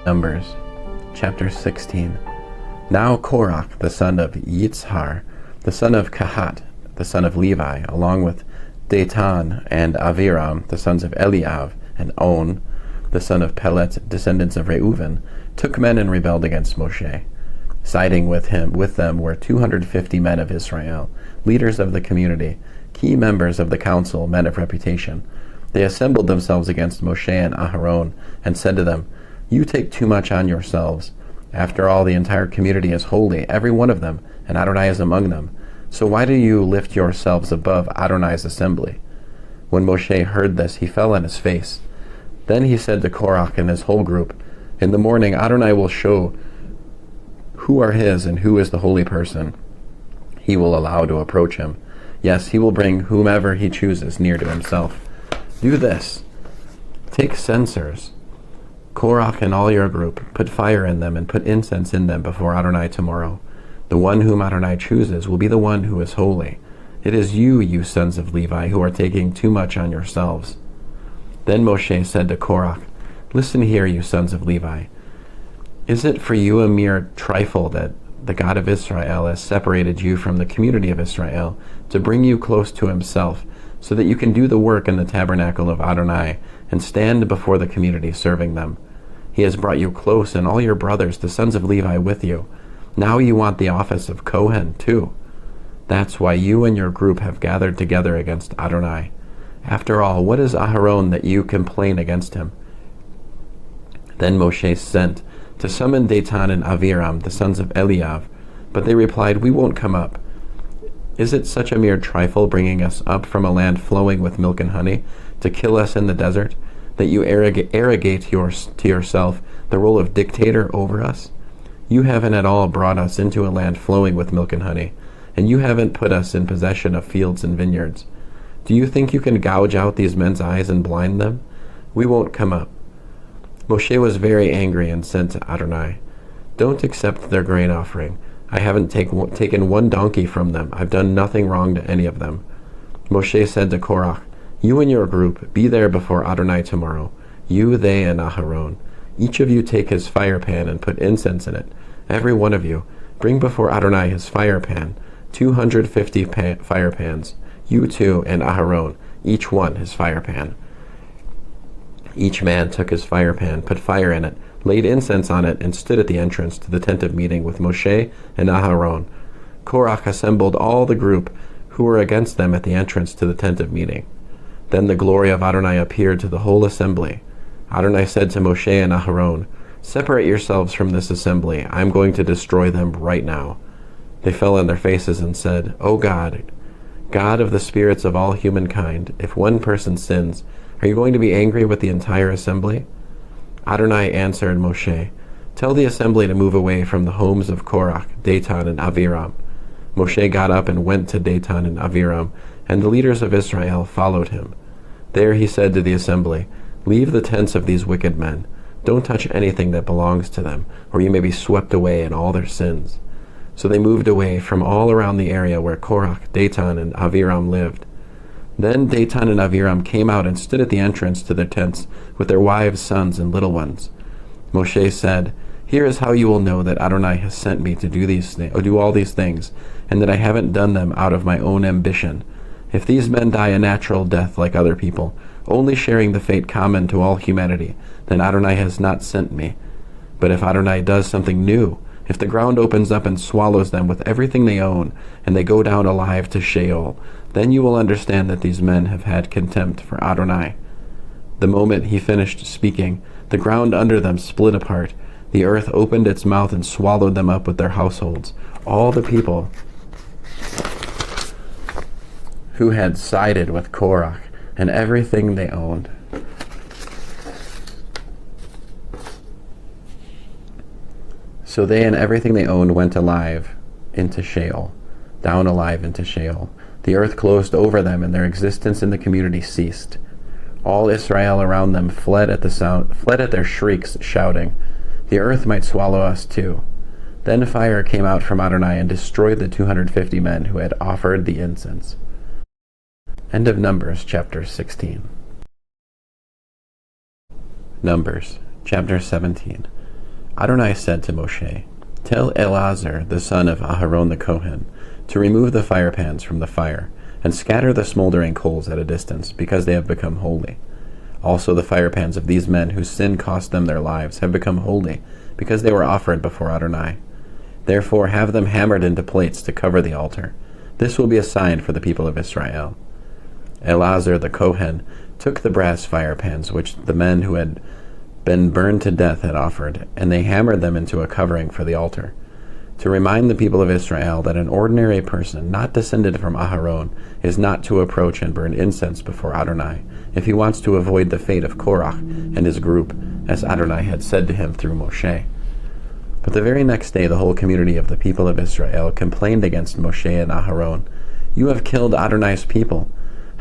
Numbers chapter 16. Now Korach, the son of Yitzhar, the son of Kahat, the son of Levi, along with Datan and Aviram, the sons of Eliav, and On, the son of Pelet, descendants of Reuven, took men and rebelled against Moshe. Siding with them were 250 men of Israel, leaders of the community, key members of the council, men of reputation. They assembled themselves against Moshe and Aharon, and said to them, "You take too much on yourselves. After all, the entire community is holy, every one of them, and Adonai is among them. So why do you lift yourselves above Adonai's assembly?" When Moshe heard this, he fell on his face. Then he said to Korach and his whole group, "In the morning Adonai will show who are his and who is the holy person he will allow to approach him. Yes, he will bring whomever he chooses near to himself. Do this. Take censers, Korach and all your group, put fire in them and put incense in them before Adonai tomorrow. The one whom Adonai chooses will be the one who is holy. It is you, you sons of Levi, who are taking too much on yourselves." Then Moshe said to Korach, "Listen here, you sons of Levi. Is it for you a mere trifle that the God of Israel has separated you from the community of Israel to bring you close to himself, so that you can do the work in the tabernacle of Adonai and stand before the community serving them? He has brought you close, and all your brothers, the sons of Levi, with you. Now you want the office of Kohen too. That's why you and your group have gathered together against Adonai. After all, what is Aharon that you complain against him?" Then Moshe sent to summon Datan and Aviram, the sons of Eliav, but they replied, "We won't come up. Is it such a mere trifle bringing us up from a land flowing with milk and honey to kill us in the desert, that you arrogate to yourself the role of dictator over us? You haven't at all brought us into a land flowing with milk and honey, and you haven't put us in possession of fields and vineyards. Do you think you can gouge out these men's eyes and blind them? We won't come up." Moshe was very angry and said to Adonai, "Don't accept their grain offering. I haven't taken one donkey from them. I've done nothing wrong to any of them." Moshe said to Korach, "You and your group, be there before Adonai tomorrow. You, they, and Aharon. Each of you take his fire pan and put incense in it. Every one of you, bring before Adonai his fire pan, 250 fire pans. You too and Aharon, each one his fire pan." Each man took his fire pan, put fire in it, laid incense on it, and stood at the entrance to the tent of meeting with Moshe and Aharon. Korach assembled all the group who were against them at the entrance to the tent of meeting. Then the glory of Adonai appeared to the whole assembly. Adonai said to Moshe and Aharon, "Separate yourselves from this assembly. I am going to destroy them right now." They fell on their faces and said, "O God, God of the spirits of all humankind, if one person sins, are you going to be angry with the entire assembly?" Adonai answered Moshe, "Tell the assembly to move away from the homes of Korach, Datan, and Aviram." Moshe got up and went to Datan and Aviram, and the leaders of Israel followed him. There he said to the assembly, "Leave the tents of these wicked men. Don't touch anything that belongs to them, or you may be swept away in all their sins." So they moved away from all around the area where Korach, Datan, and Aviram lived. Then Datan and Aviram came out and stood at the entrance to their tents with their wives, sons, and little ones. Moshe said, "Here is how you will know that Adonai has sent me to do all these things, and that I haven't done them out of my own ambition. If these men die a natural death like other people, only sharing the fate common to all humanity, then Adonai has not sent me. But if Adonai does something new, if the ground opens up and swallows them with everything they own, and they go down alive to Sheol, then you will understand that these men have had contempt for Adonai." The moment he finished speaking, the ground under them split apart. The earth opened its mouth and swallowed them up with their households, all the people who had sided with Korach, and everything they owned. So they and everything they owned went alive into Sheol, down alive into Sheol. The earth closed over them, and their existence in the community ceased. All Israel around them fled at their shrieks, shouting, "The earth might swallow us too." Then fire came out from Adonai and destroyed the 250 men who had offered the incense. End of Numbers chapter 16. Numbers chapter 17. Adonai said to Moshe, "Tell Eleazar the son of Aharon the Kohen to remove the fire pans from the fire, and scatter the smoldering coals at a distance, because they have become holy. Also the fire pans of these men whose sin cost them their lives have become holy, because they were offered before Adonai. Therefore have them hammered into plates to cover the altar. This will be a sign for the people of Israel." Eleazar the Kohen took the brass fire pans which the men who had been burned to death had offered, and they hammered them into a covering for the altar, to remind the people of Israel that an ordinary person, not descended from Aharon, is not to approach and burn incense before Adonai, if he wants to avoid the fate of Korach and his group, as Adonai had said to him through Moshe. But the very next day the whole community of the people of Israel complained against Moshe and Aharon, "You have killed Adonai's people."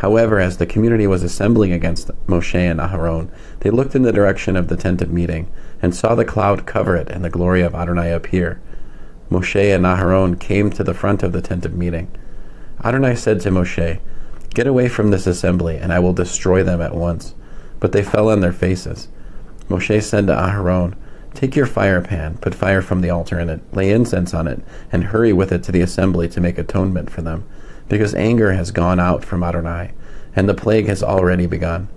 However, as the community was assembling against Moshe and Aharon, they looked in the direction of the tent of meeting, and saw the cloud cover it and the glory of Adonai appear. Moshe and Aharon came to the front of the tent of meeting. Adonai said to Moshe, "Get away from this assembly, and I will destroy them at once." But they fell on their faces. Moshe said to Aharon, "Take your fire pan, put fire from the altar in it, lay incense on it, and hurry with it to the assembly to make atonement for them, because anger has gone out from Adonai, and the plague has already begun."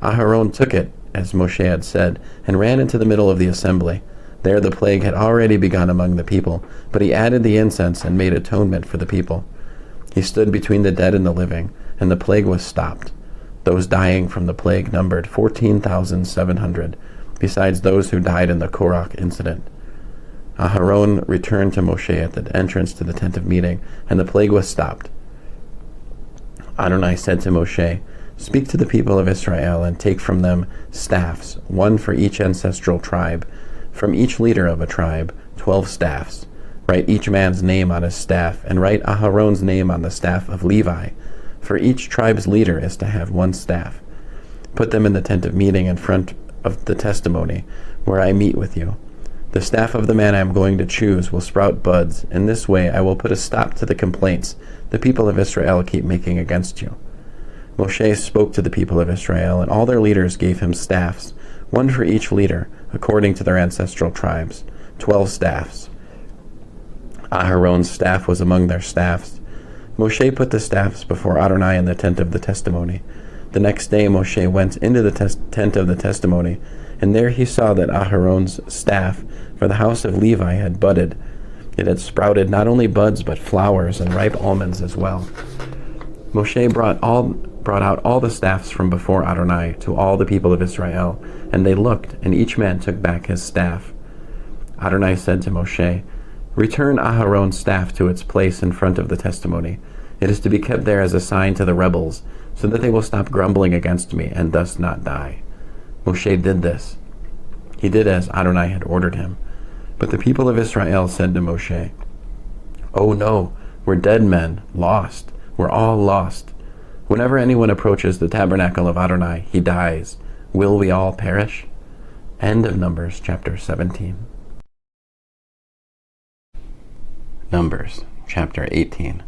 Aharon took it, as Moshe had said, and ran into the middle of the assembly. There the plague had already begun among the people, but he added the incense and made atonement for the people. He stood between the dead and the living, and the plague was stopped. Those dying from the plague numbered 14,700, besides those who died in the Korach incident. Aharon returned to Moshe at the entrance to the tent of meeting, and the plague was stopped. Adonai said to Moshe, "Speak to the people of Israel and take from them staffs, one for each ancestral tribe. From each leader of a tribe, 12 staffs. Write each man's name on his staff, and write Aharon's name on the staff of Levi. For each tribe's leader is to have one staff. Put them in the tent of meeting in front of the testimony, where I meet with you. The staff of the man I am going to choose will sprout buds. In this way I will put a stop to the complaints the people of Israel keep making against you." Moshe spoke to the people of Israel, and all their leaders gave him staffs, one for each leader, according to their ancestral tribes, 12 staffs. Aharon's staff was among their staffs. Moshe put the staffs before Adonai in the tent of the testimony. The next day Moshe went into the tent of the testimony, and there he saw that Aharon's staff for the house of Levi had budded. It had sprouted not only buds but flowers and ripe almonds as well. Moshe brought out all the staffs from before Adonai to all the people of Israel, and they looked, and each man took back his staff. Adonai said to Moshe, "Return Aharon's staff to its place in front of the testimony. It is to be kept there as a sign to the rebels, so that they will stop grumbling against me and thus not die." Moshe did this. He did as Adonai had ordered him. But the people of Israel said to Moshe, "Oh no, we're dead men, lost. We're all lost. Whenever anyone approaches the tabernacle of Adonai, he dies. Will we all perish?" End of Numbers chapter 17. Numbers chapter 18.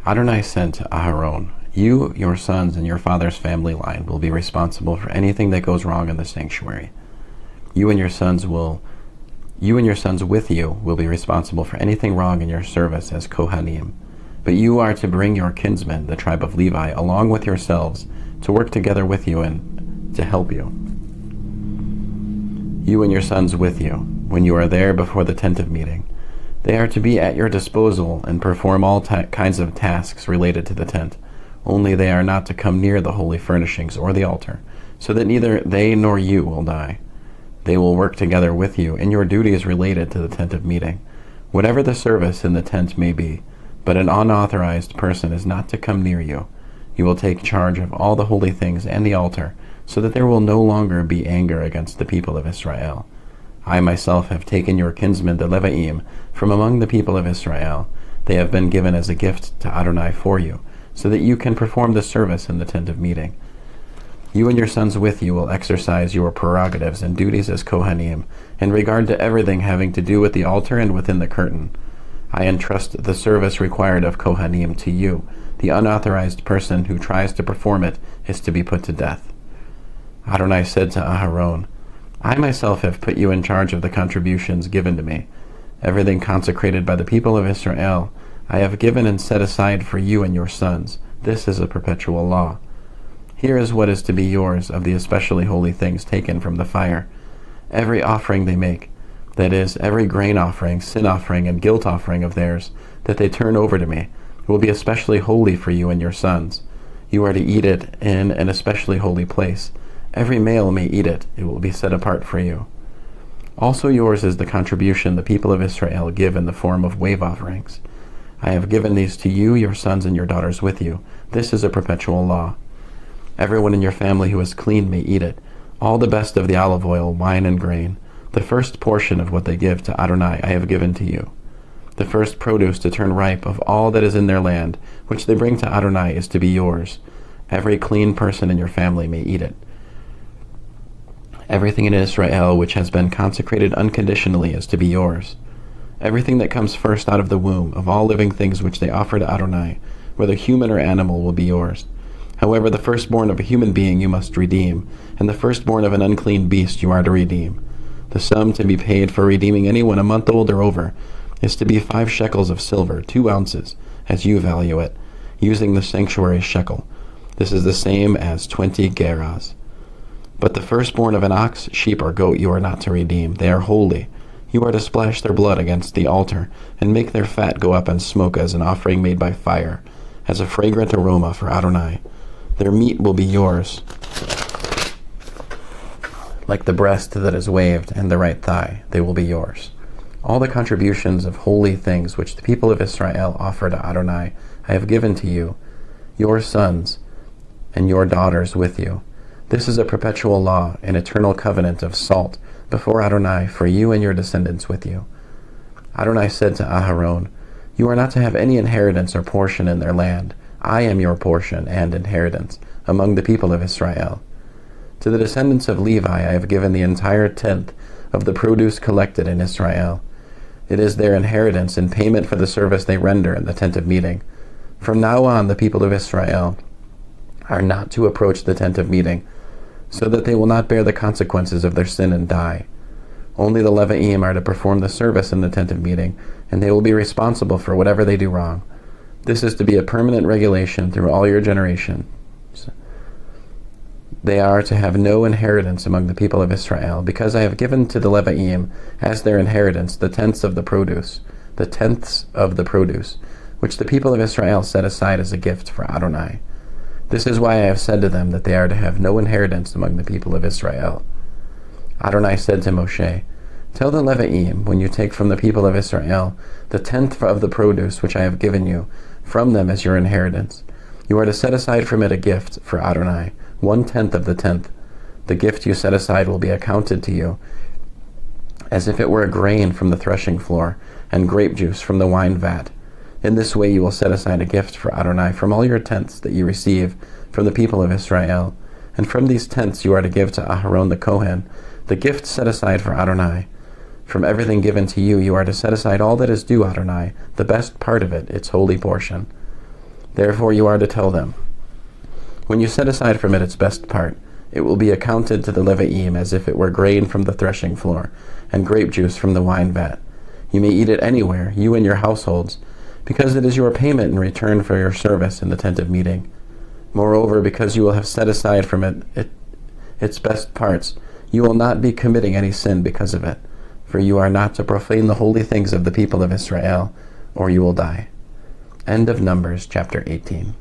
Adonai said to Aharon, "You, your sons, and your father's family line will be responsible for anything that goes wrong in the sanctuary. You and your sons with you will be responsible for anything wrong in your service as Kohanim. But you are to bring your kinsmen, the tribe of Levi, along with yourselves, to work together with you and to help you. You and your sons with you, when you are there before the tent of meeting. They are to be at your disposal and perform all kinds of tasks related to the tent. Only they are not to come near the holy furnishings or the altar, so that neither they nor you will die. They will work together with you in your duties related to the tent of meeting, whatever the service in the tent may be. But an unauthorized person is not to come near you. You will take charge of all the holy things and the altar, so that there will no longer be anger against the people of Israel. I myself have taken your kinsmen the Levi'im from among the people of Israel. They have been given as a gift to Adonai for you, so that you can perform the service in the tent of meeting. You and your sons with you will exercise your prerogatives and duties as Kohanim in regard to everything having to do with the altar and within the curtain. I entrust the service required of Kohanim to you. The unauthorized person who tries to perform it is to be put to death." Adonai said to Aharon, I myself have put you in charge of the contributions given to me. Everything consecrated by the people of Israel I have given and set aside for you and your sons. This is a perpetual law. Here is what is to be yours of the especially holy things taken from the fire. Every offering they make, that is, every grain offering, sin offering, and guilt offering of theirs, that they turn over to me, will be especially holy for you and your sons. You are to eat it in an especially holy place. Every male may eat it. It will be set apart for you. Also yours is the contribution the people of Israel give in the form of wave offerings. I have given these to you, your sons, and your daughters with you. This is a perpetual law. Everyone in your family who is clean may eat it. All the best of the olive oil, wine, and grain. The first portion of what they give to Adonai I have given to you. The first produce to turn ripe of all that is in their land, which they bring to Adonai, is to be yours. Every clean person in your family may eat it. Everything in Israel which has been consecrated unconditionally is to be yours. Everything that comes first out of the womb of all living things which they offer to Adonai, whether human or animal, will be yours. However, the firstborn of a human being you must redeem, and the firstborn of an unclean beast you are to redeem. The sum to be paid for redeeming anyone a month old or over is to be 5 shekels of silver, 2 ounces, as you value it, using the sanctuary shekel. This is the same as 20 gerahs. But the firstborn of an ox, sheep, or goat you are not to redeem. They are holy. You are to splash their blood against the altar, and make their fat go up in smoke as an offering made by fire, as a fragrant aroma for Adonai. Their meat will be yours, like the breast that is waved and the right thigh, they will be yours. All the contributions of holy things which the people of Israel offer to Adonai I have given to you, your sons, and your daughters with you. This is a perpetual law, an eternal covenant of salt before Adonai for you and your descendants with you. Adonai said to Aharon, you are not to have any inheritance or portion in their land. I am your portion and inheritance among the people of Israel. To the descendants of Levi I have given the entire tenth of the produce collected in Israel. It is their inheritance in payment for the service they render in the tent of meeting. From now on the people of Israel are not to approach the tent of meeting, so that they will not bear the consequences of their sin and die. Only the Levi'im are to perform the service in the tent of meeting, and they will be responsible for whatever they do wrong. This is to be a permanent regulation through all your generations. They are to have no inheritance among the people of Israel, because I have given to the Levi'im as their inheritance the tenths of the produce, which the people of Israel set aside as a gift for Adonai. This is why I have said to them that they are to have no inheritance among the people of Israel. Adonai said to Moshe, tell the Levi'im, when you take from the people of Israel the tenth of the produce which I have given you from them as your inheritance, you are to set aside from it a gift for Adonai, 1/10 of the tenth. The gift you set aside will be accounted to you as if it were a grain from the threshing floor and grape juice from the wine vat. In this way you will set aside a gift for Adonai from all your tenths that you receive from the people of Israel. And from these tenths you are to give to Aharon the Kohen, the gift set aside for Adonai. From everything given to you, you are to set aside all that is due Adonai, the best part of it, its holy portion. Therefore you are to tell them, when you set aside from it its best part, it will be accounted to the Levi'im as if it were grain from the threshing floor and grape juice from the wine vat. You may eat it anywhere, you and your households, because it is your payment in return for your service in the tent of meeting. Moreover, because you will have set aside from it its best parts, you will not be committing any sin because of it, for you are not to profane the holy things of the people of Israel, or you will die. End of Numbers, chapter 18.